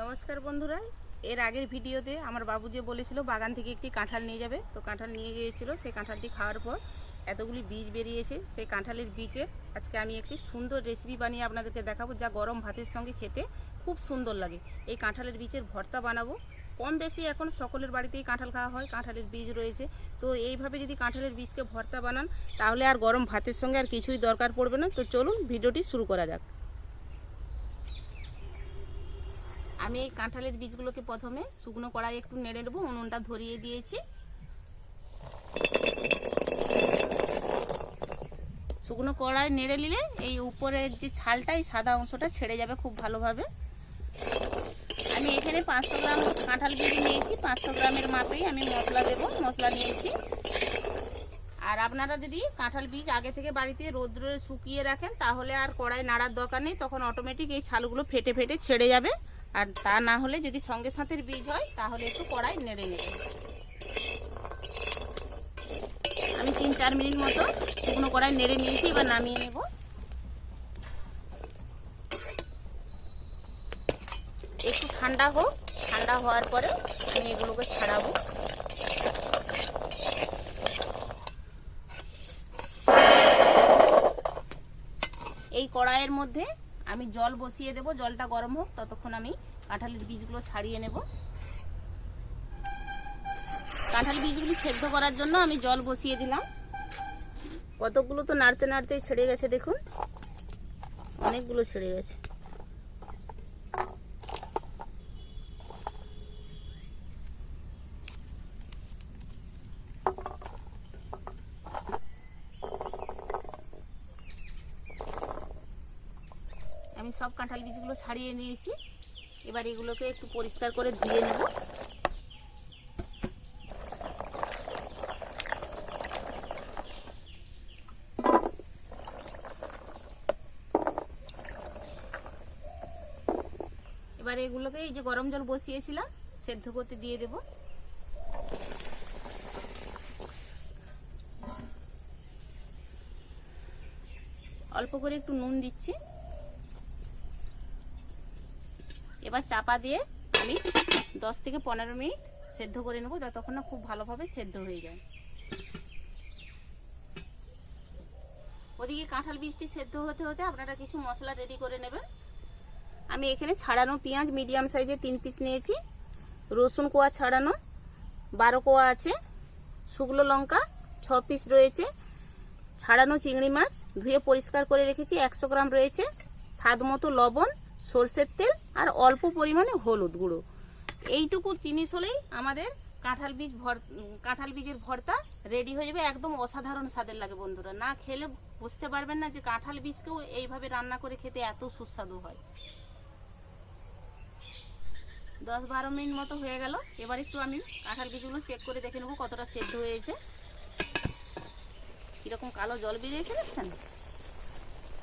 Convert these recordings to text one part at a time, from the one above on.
নমস্কার বন্ধুরা, এর আগের ভিডিওতে আমার বাবু যে বলেছিল বাগান থেকে একটি কাঁঠাল নিয়ে যাবে, তো কাঁঠাল নিয়ে গিয়েছিল। সেই কাঁঠালটি খাওয়ার পর এতগুলি বীজ বেরিয়েছে। সেই কাঁঠালের বীজের আজকে আমি একটি সুন্দর রেসিপি বানিয়ে আপনাদেরকে দেখাবো, যা গরম ভাতের সঙ্গে খেতে খুব সুন্দর লাগে। এই কাঁঠালের বীজের ভর্তা বানাবো। কম বেশি এখন সকলের বাড়িতেই কাঁঠাল খাওয়া হয়, কাঁঠালের বীজ রয়েছে। তো এইভাবে যদি কাঁঠালের বীজকে ভর্তা বানান, তাহলে আর গরম ভাতের সঙ্গে আর কিছুই দরকার পড়বে না। তো চলুন ভিডিওটি শুরু করা যাক। আমি এই কাঁঠালের বীজগুলোকে প্রথমে শুকনো কড়াই একটু নেড়ে নেবো। উনুনটা ধরিয়ে দিয়েছি। শুকনো কড়াই নেড়ে নিলে এই উপরের যে ছালটা, এই সাদা অংশটা ছেড়ে যাবে খুব ভালোভাবে। আমি এখানে 500 গ্রাম কাঁঠাল বীজ নিয়েছি। 500 গ্রামের মাপেই আমি মশলা দেবো। মশলা নিয়েছি। আর আপনারা যদি কাঁঠাল বীজ আগে থেকে বাড়িতে রোদ্রে শুকিয়ে রাখেন, তাহলে আর কড়াই নাড়ার দরকার নেই। তখন অটোমেটিক এই ছালগুলো ফেটে ফেটে ছেড়ে যাবে। আর তা না হলে যদি সঙ্গে সাথে বীজ হয়, তাহলে একটু কড়াই নেড়ে নেবেন। আমি 3-4 মিনিট মতো শুকনো কড়াই নেড়ে নিয়েছি। এবার নামিয়ে নেব। একটু ঠান্ডা হোক। ঠান্ডা হওয়ার পরে আমি এগুলোকে ছাড়াবো। এই কড়াইয়ের মধ্যে আমি জল বসিয়ে দেব। জলটা গরম হোক, ততক্ষণ আমি কাঁঠালের বীজগুলো ছাড়িয়ে নেব। কাঁঠাল বীজগুলি সেদ্ধ করার জন্য আমি জল বসিয়ে দিলাম। কতগুলো তো নাড়তে নাড়তেই ছেড়ে গেছে, দেখুন অনেকগুলো ছেড়ে গেছে। আমি সব কাঁঠাল বীজগুলো ছাড়িয়ে নিয়েছি। এবার এগুলোকে একটু পরিষ্কার করে ধুয়ে নেব। এবার এগুলোকে এই যে গরম জল বসিয়েছিলাম, সেদ্ধ করতে দিয়ে দেব। অল্প করে একটু নুন দিচ্ছি। এবার চাপা দিয়ে আমি 10 থেকে 15 মিনিট সেদ্ধ করে নেব, যতক্ষণ না খুব ভালোভাবে সেদ্ধ হয়ে যায়। ওদিকে কাঁঠাল বীজটি সেদ্ধ হতে হতে আপনারা কিছু মশলা রেডি করে নেবেন। আমি এখানে ছাড়ানো পেঁয়াজ মিডিয়াম সাইজের 3 পিস নিয়েছি। রসুন কোয়া ছাড়ানো 12 কোয়া আছে। শুকনো লঙ্কা 6 পিস রয়েছে। ছাড়ানো চিংড়ি মাছ ধুয়ে পরিষ্কার করে রেখেছি 100 গ্রাম রয়েছে। স্বাদ মতো লবণ, সরষের তেল আর অল্প পরিমাণে হলুদ গুঁড়ো। এইটুকু জিনিস হলেই আমাদের কাঁঠাল বীজের ভর্তা রেডি হয়ে যাবে। একদম অসাধারণ স্বাদের লাগে বন্ধুরা। না খেলে বুঝতে পারবেন না যে কাঁঠাল বীজকেও এইভাবে রান্না করে খেতে এত সুস্বাদু হয়। 10-12 মিনিট মতো হয়ে গেল। এবার একটু আমি কাঁঠাল বীজগুলো চেক করে দেখে নেবো কতটা সেদ্ধ হয়েছে। কীরকম কালো জল বেরিয়েছে দেখছেন।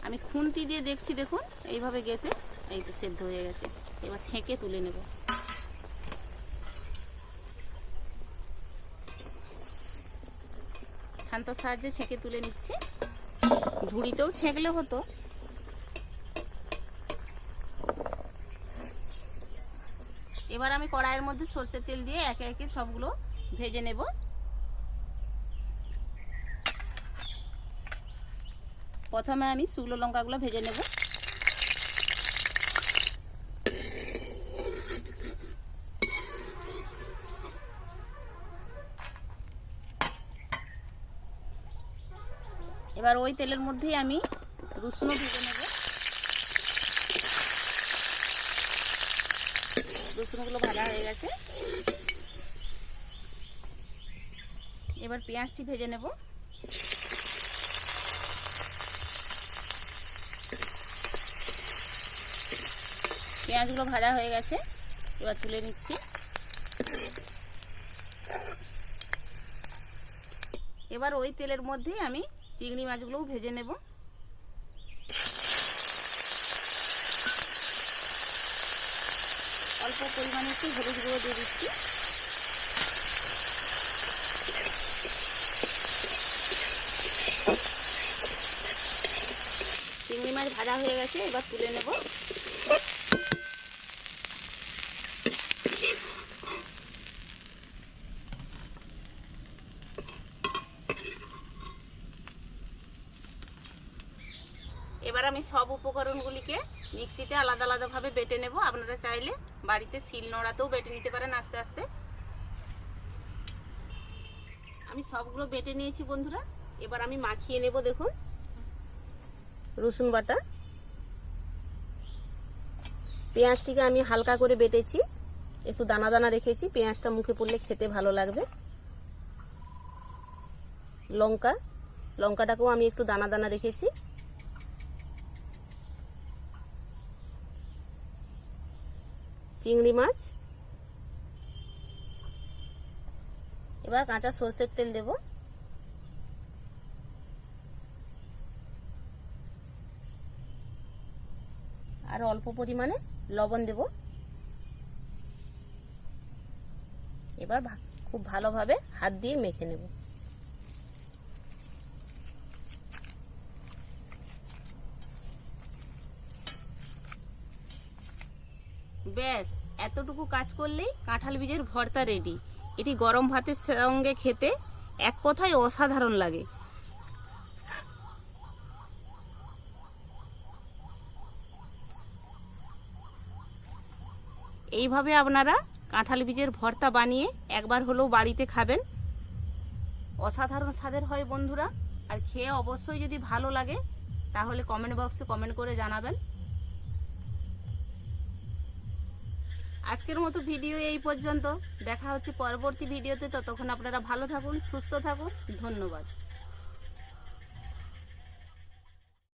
আমি খুন্তি দিয়ে দেখছি, দেখুন এইভাবে গেঁথে এই তো সেদ্ধ হয়ে গেছে। এবার ছেঁকে তুলে নেব। ছান্তার সাহায্যে ছেঁকে তুলে নিচ্ছি। ঝুড়িতেও ছেঁকলে হতো। এবার আমি কড়াইয়ের মধ্যে সরষের তেল দিয়ে একে একে সবগুলো ভেজে নেব। প্রথমে আমি শুকনো লঙ্কাগুলো ভেজে নেব। এবার ওই তেলের মধ্যেই আমি রসুনও ভেজে নেব। রসুনগুলো ভাজা হয়ে গেছে। এবার পেঁয়াজটি ভেজে নেব। পেঁয়াজগুলো ভাজা হয়ে গেছে। এবার তুলে নিচ্ছি। এবার ওই তেলের মধ্যেই আমি চিংড়ি মাছগুলোও ভেজে নেব। অল্প পরিমাণে একটু হলুদ গুঁড়ো দিয়ে দিচ্ছি। চিংড়ি মাছ ভাজা হয়ে গেছে। এবার তুলে নেব। আমি সব উপকরণগুলিকে মিক্সিতে আলাদা আলাদাভাবে বেটে নেব। আপনারা চাইলে বাড়িতে শিল নোড়াতেও বেটে নিতে পারেন আস্তে আস্তে। আমি সবগুলো বেটে নিয়েছি বন্ধুরা। এবার আমি মাখিয়ে নেব। দেখুন, রসুন বাটা, পেঁয়াজটিকে আমি হালকা করে বেটেছি, একটু দানা দানা রেখেছি, পেঁয়াজটা মুখে পড়লে খেতে ভালো লাগবে। লঙ্কাটাকেও আমি একটু দানা দানা রেখেছি। চিংড়ি মাছ, এবার কাঁচা সরষের তেল দেব। আর অল্প পরিমাণে লবণ দেব। এবার খুব ভালোভাবে হাত দিয়ে মেখে নেব। ব্যাস, এতটুকু কাজ করলেই কাঁঠাল বীজের ভর্তা রেডি। এটি গরম ভাতের সঙ্গে খেতে এক কথায় অসাধারণ লাগে। এইভাবে আপনারা কাঁঠাল বীজের ভর্তা বানিয়ে একবার হলেও বাড়িতে খাবেন। অসাধারণ স্বাদের হয় বন্ধুরা। আর খেয়ে অবশ্যই যদি ভালো লাগে তাহলে কমেন্ট বক্সে কমেন্ট করে জানাবেন। আজকের মতো ভিডিও এই পর্যন্ত। দেখা হচ্ছে পরবর্তী ভিডিওতে। ততক্ষণ আপনারা ভালো থাকুন, সুস্থ থাকুন। ধন্যবাদ।